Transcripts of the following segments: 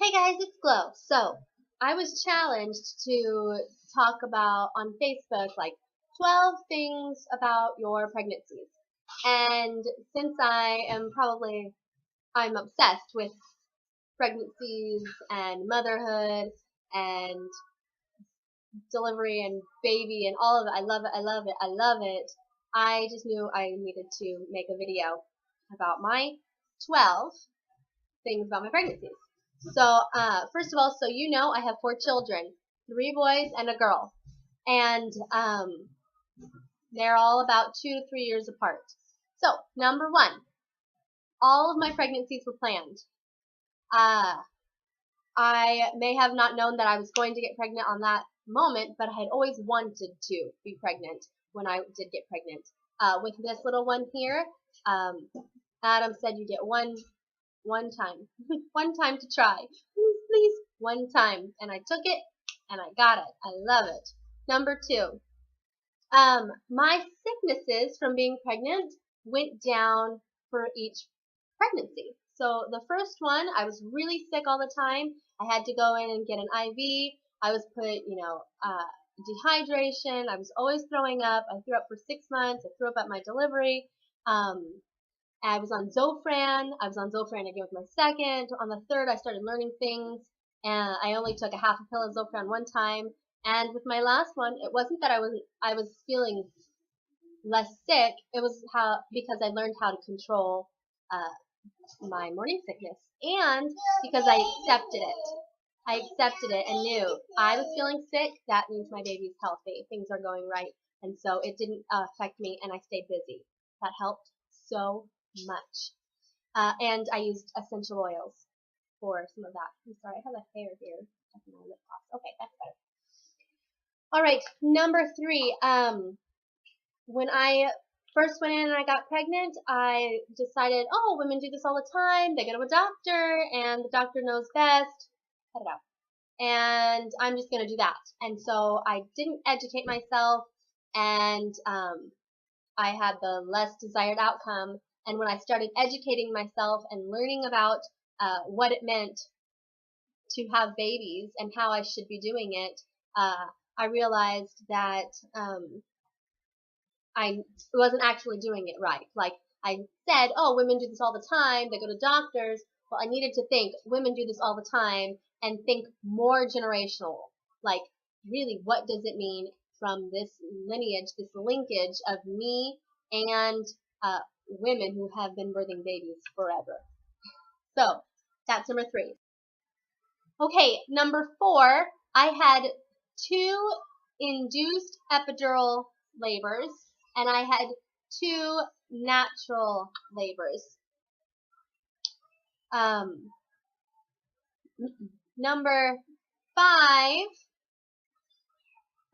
Hey guys, it's Glow. So, I was challenged to talk about on Facebook like 12 things about your pregnancies. And since I'm obsessed with pregnancies and motherhood and delivery and baby and all of it. I love it, I love it, I love it. I just knew I needed to make a video about my 12 things about my pregnancies. So, first of all, so you know, I have 4 children, 3 boys and a girl, and they're all about 2 to 3 years apart. So, number 1, all of my pregnancies were planned. I may have not known that I was going to get pregnant on that moment, but I had always wanted to be pregnant when I did get pregnant. With this little one here, Adam said you get one time, one time to try, please, one time, and I took it, and I got it. I love it. Number 2, my sicknesses from being pregnant went down for each pregnancy. So the first one, I was really sick all the time. I had to go in and get an IV. I was put, dehydration. I was always throwing up. I threw up for 6 months. I threw up at my delivery. I was on Zofran. I was on Zofran again with my second. On the third, I started learning things, and I only took a half a pill of Zofran one time. And with my last one, it wasn't that I was feeling less sick. It was because I learned how to control my morning sickness, and because I accepted it. I accepted it and knew I was feeling sick. That means my baby's healthy. Things are going right, and so it didn't affect me, and I stayed busy. That helped so much. And I used essential oils for some of that. I'm sorry, I have a hair here up in my lip gloss. Okay, that's better. All right, number 3. When I first went in and I got pregnant, I decided, oh, women do this all the time. They go to a doctor, and the doctor knows best. Cut it out. And I'm just going to do that. And so I didn't educate myself, and I had the less desired outcome. And when I started educating myself and learning about what it meant to have babies and how I should be doing it, I realized that I wasn't actually doing it right. Like I said, oh, women do this all the time. They go to doctors. Well, I needed to think women do this all the time and think more generational. Like, really, what does it mean from this lineage, this linkage of me and women who have been birthing babies forever? So, that's number 3. Okay, number 4, I had 2 induced epidural labors, and I had 2 natural labors. Number 5,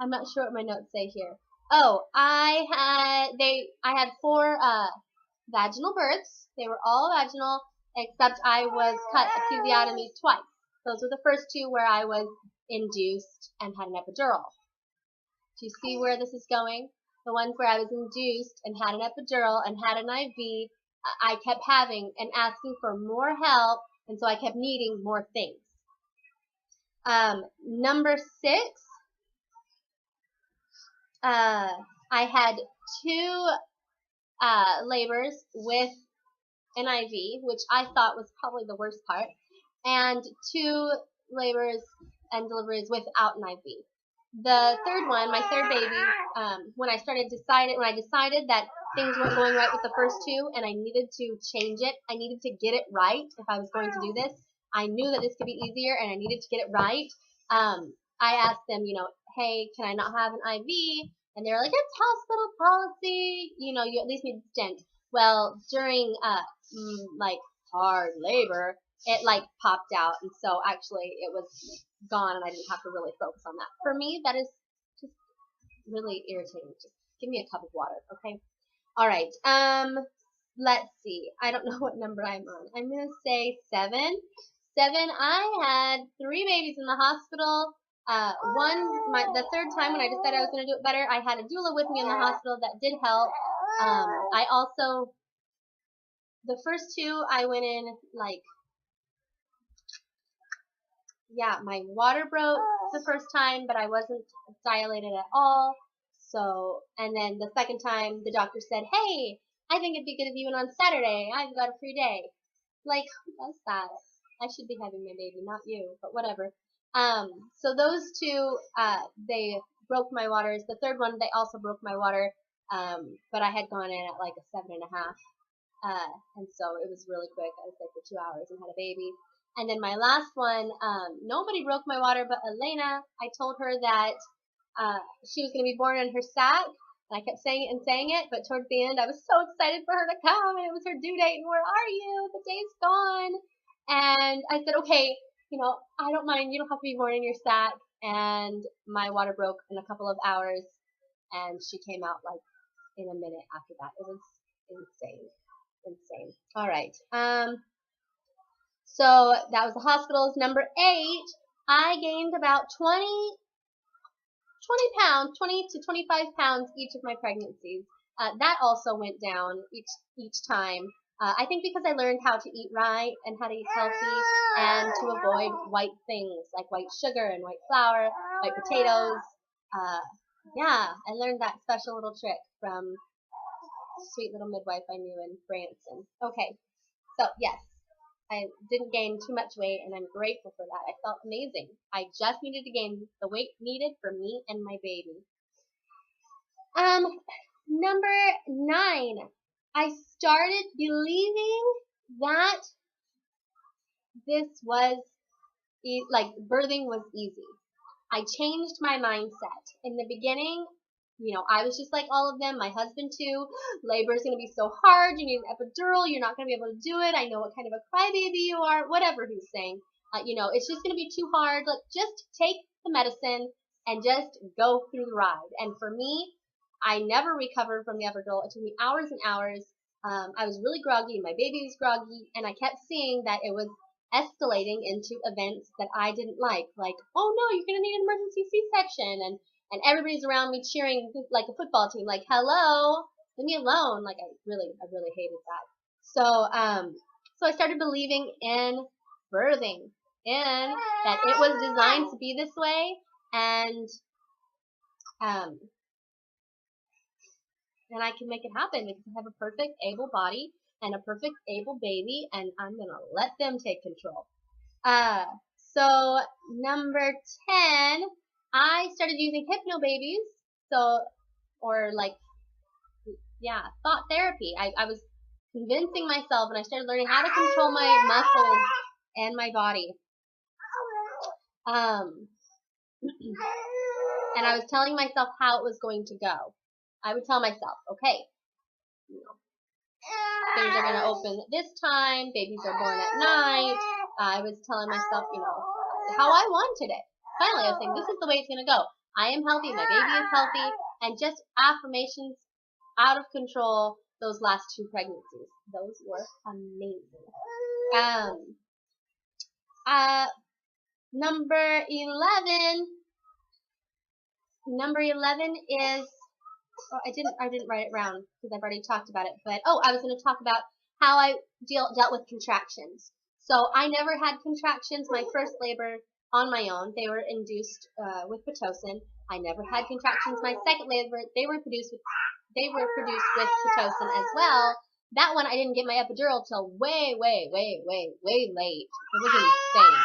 I'm not sure what my notes say here. Oh, I had 4 vaginal births. They were all vaginal, except I was cut episiotomies twice. Those were the first 2 where I was induced and had an epidural. Do you see where this is going? The ones where I was induced and had an epidural and had an IV, I kept having and asking for more help, and so I kept needing more things. Number 6, I had 2 labors with an IV, which I thought was probably the worst part, and 2 labors and deliveries without an IV. The third one, my third baby, when I decided that things weren't going right with the first 2 and I needed to change it, I needed to get it right if I was going to do this. I knew that this could be easier and I needed to get it right. I asked them, hey, can I not have an IV? And they were like, it's hospital policy, you at least need a stent. Well, during hard labor, it popped out, and so actually it was gone, and I didn't have to really focus on that. For me, that is just really irritating. Just give me a cup of water, okay? All right. Let's see. I don't know what number I'm on. I'm gonna say 7. 7. I had 3 babies in the hospital. The third time when I decided I was gonna do it better, I had a doula with me in the hospital that did help. I also, the first 2, I went in yeah, my water broke the first time, but I wasn't dilated at all. So, and then the second time, the doctor said, hey, I think it'd be good if you went on Saturday. I've got a free day. Like, who does that? I should be having my baby, not you, but whatever. So those two, they broke my waters. The third one, they also broke my water, but I had gone in at like a 7.5. And so it was really quick. I was there for 2 hours and had a baby. And then my last one, nobody broke my water but Elena. I told her that she was going to be born in her sac. And I kept saying it and saying it, but towards the end I was so excited for her to come, and it was her due date, and where are you? The day's gone. And I said, okay, you know, I don't mind. You don't have to be born in your sac. And my water broke in a couple of hours, and she came out like in a minute after that. It was insane. Insane. All right. So that was the hospitals. Number 8, I gained about 20 pounds, 20 to 25 pounds each of my pregnancies. That also went down each time. I think because I learned how to eat right and how to eat healthy and to avoid white things like white sugar and white flour, white potatoes. Yeah, I learned that special little trick from a sweet little midwife I knew in Branson. Okay, so yes, I didn't gain too much weight, and I'm grateful for that. I felt amazing. I just needed to gain the weight needed for me and my baby. Number 9, I started believing that this was like birthing was easy. I changed my mindset. In the beginning, you know, I was just like all of them, my husband too. Labor is going to be so hard. You need an epidural. You're not going to be able to do it. I know what kind of a crybaby you are. Whatever he's saying. You know, it's just going to be too hard. Like, just take the medicine and just go through the ride. And for me, I never recovered from the epidural. It took me hours and hours. I was really groggy. My baby was groggy. And I kept seeing that it was escalating into events that I didn't like oh no, you're gonna need an emergency C-section, and everybody's around me cheering like a football team, like hello, leave me alone. Like I really hated that. So I started believing in birthing, in that it was designed to be this way, and I can make it happen because I have a perfect able body and a perfect able baby, and I'm gonna let them take control. So number 10, I started using hypnobabies. Or like, yeah, thought therapy. I was convincing myself, and I started learning how to control my muscles and my body. And I was telling myself how it was going to go. I would tell myself, okay, you know, things are going to open this time, babies are born at night. I was telling myself, you know, how I wanted it. Finally, I was saying, this is the way it's going to go. I am healthy, my baby is healthy, and just affirmations out of control those last 2 pregnancies. Those were amazing. Number 11 is, oh, I didn't write it down because I've already talked about it, but I was going to talk about how I dealt with contractions. So I never had contractions my first labor on my own. They were induced with Pitocin. I never had contractions my second labor. They were produced with Pitocin as well. That one I didn't get my epidural till way late. It was insane.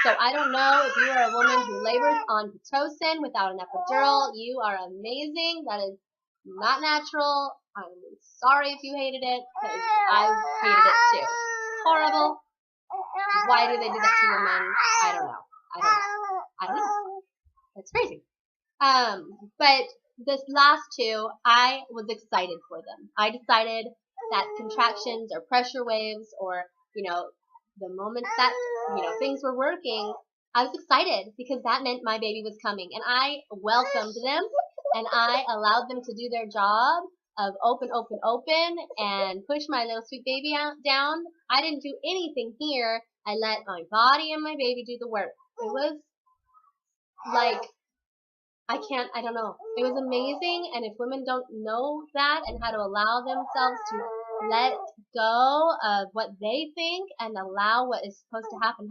So I don't know if you are a woman who labors on Pitocin without an epidural. You are amazing. That is not natural. I'm sorry if you hated it, because I hated it too. Horrible. Why do they do that to women? I don't know. That's crazy. But this last 2, I was excited for them. I decided that contractions or pressure waves, or, you know, the moments that, you know, things were working, I was excited because that meant my baby was coming, and I welcomed them, and I allowed them to do their job of open, and push my little sweet baby down. I didn't do anything here. I let my body and my baby do the work. It was like, I don't know. It was amazing, and if women don't know that and how to allow themselves to let go of what they think and allow what is supposed to happen,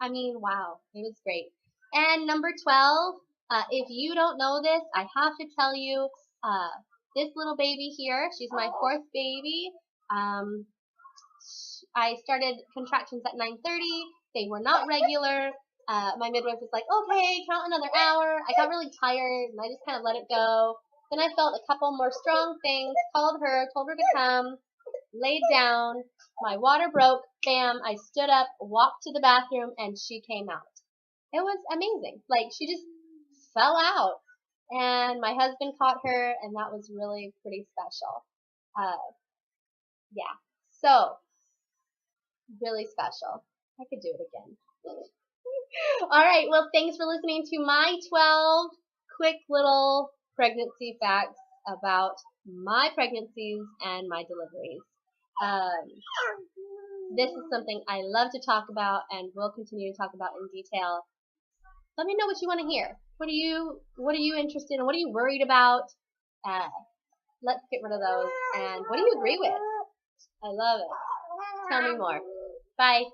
I mean, wow, it was great. And number 12, if you don't know this, I have to tell you, this little baby here, she's my 4th baby. I started contractions at 9:30. They were not regular. My midwife was like, okay, count another hour. I got really tired, and I just kind of let it go. Then I felt a couple more strong things, called her, told her to come, laid down. My water broke. Bam, I stood up, walked to the bathroom, and she came out. It was amazing. Like, she just fell out. And my husband caught her, and that was really pretty special. Yeah. So, really special. I could do it again. All right. Well, thanks for listening to my 12 quick little pregnancy facts about my pregnancies and my deliveries. This is something I love to talk about and will continue to talk about in detail. Let me know what you want to hear. What are you interested in? What are you worried about? Let's get rid of those. And what do you agree with? I love it. Tell me more. Bye.